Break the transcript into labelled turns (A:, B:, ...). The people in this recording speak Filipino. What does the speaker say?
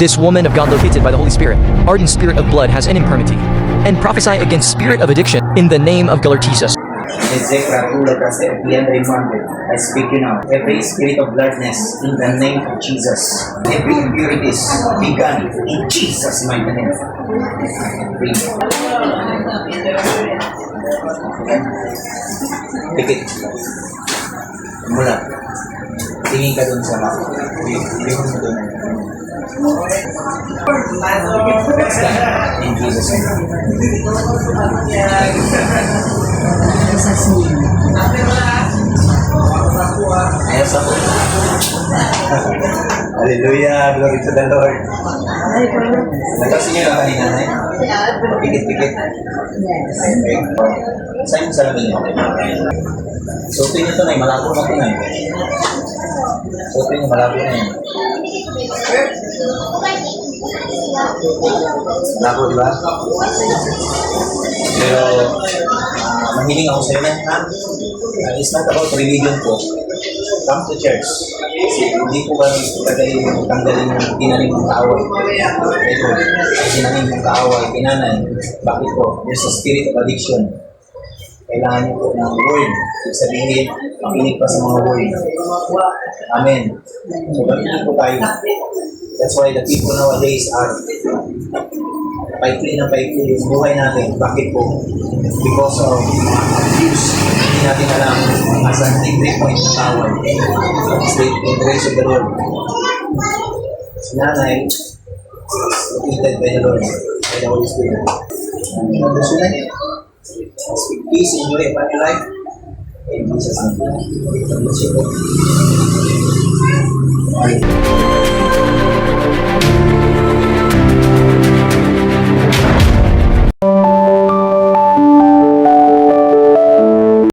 A: This woman of God located by the Holy Spirit, ardent spirit of blood has an infirmity, and prophesy against spirit of addiction in the name of the Lord Jesus.
B: Ezekra, be reminded. I speak you now. Every spirit of bloodness in the name of Jesus. Every impurities be gone in Jesus' mighty name. Pikit. Mula. Tingin ka dun sa mako. Hindi mo dun. In Jesus' name. Yes, ako. Hallelujah. Glory to the Lord. Nagkasin niyo na kanina na eh. Pikit-pikit. Okay. Saan yung salamin niyo? Suotin niyo ito na eh. Malabo na ito na eh. Suotin niyo, malabo na eh. Malabo, di ba? Pero, mahiling ako sa inyo, ha? It's not about religion po. Come to church. Hindi po ba tanggalin yung tinanim ng kaaway? Ito, tinanim ng kaaway, tinanay. Bakit po? There's a spirit of addiction. Kailangan niyo po ng word. Ibig sabihin, makinig pa sa mga word. Amen. So, makinig po tayo. That's why the people nowadays are paikli ng paikli yung buhay natin. Bakit po? Because of abuse. Hindi natin alam as an entry point ng tawag. It's the grace of the Lord. Si nanay is located by the Lord, by the Holy Spirit. Understand? Speak peace in your life. In Jesus' name.